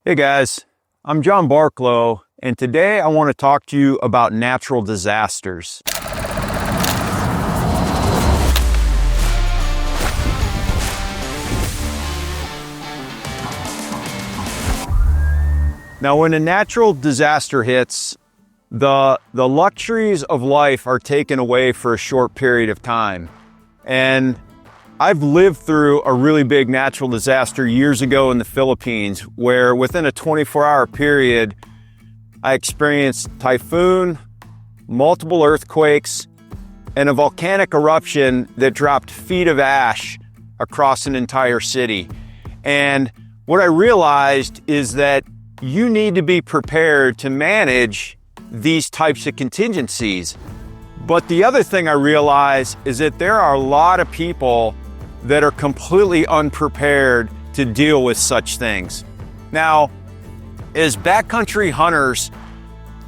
Hey guys, I'm John Barklow, and today I want to talk to you about natural disasters. Now, when a natural disaster hits, the luxuries of life are taken away for a short period of time. And I've lived through a really big natural disaster years ago in the Philippines, where within a 24-hour period, I experienced typhoon, multiple earthquakes, and a volcanic eruption that dropped feet of ash across an entire city. And what I realized is that you need to be prepared to manage these types of contingencies. But the other thing I realized is that there are a lot of people that are completely unprepared to deal with such things. Now, as backcountry hunters,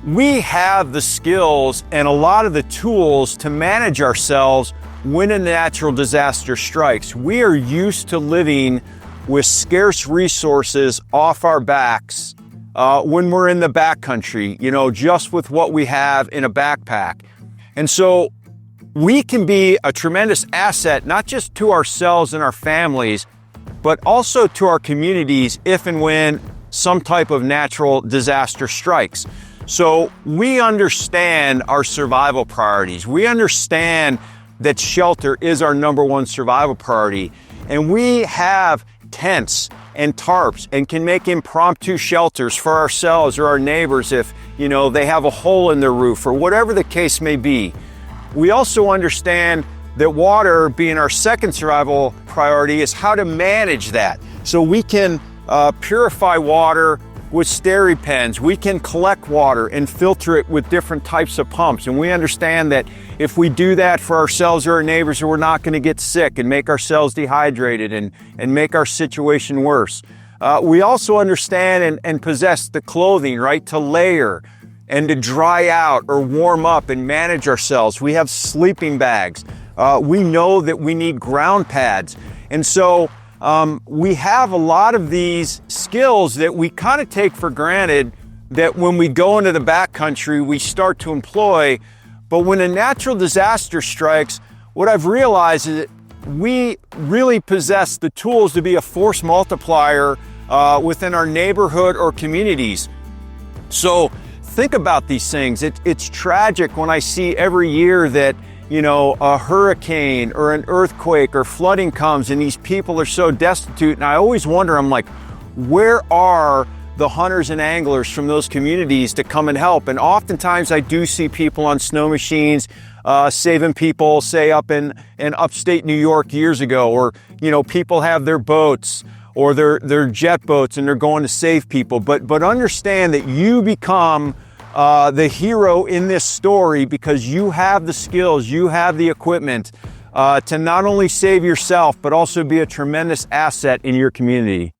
we have the skills and a lot of the tools to manage ourselves when a natural disaster strikes. We are used to living with scarce resources off our backs when we're in the backcountry, just with what we have in a backpack. And so we can be a tremendous asset, not just to ourselves and our families, but also to our communities if and when some type of natural disaster strikes. So we understand our survival priorities. We understand that shelter is our number one survival priority. And we have tents and tarps and can make impromptu shelters for ourselves or our neighbors if, they have a hole in their roof or whatever the case may be. We also understand that water, being our second survival priority, is how to manage that. So we can purify water with SteriPens. We can collect water and filter it with different types of pumps. And we understand that if we do that for ourselves or our neighbors, we're not going to get sick and make ourselves dehydrated and make our situation worse. We also understand and possess the clothing, right, to layer and to dry out or warm up and manage ourselves. We have sleeping bags. We know that we need ground pads. And so we have a lot of these skills that we kind of take for granted that when we go into the backcountry, we start to employ. But when a natural disaster strikes, what I've realized is that we really possess the tools to be a force multiplier within our neighborhood or communities. So think about these things. It's tragic when I see every year that, a hurricane or an earthquake or flooding comes and these people are so destitute. And I always wonder, I'm like, where are the hunters and anglers from those communities to come and help? And oftentimes I do see people on snow machines saving people, say up in upstate New York years ago, or, people have their boats or their jet boats and they're going to save people. But understand that you become the hero in this story because you have the skills, you have the equipment to not only save yourself, but also be a tremendous asset in your community.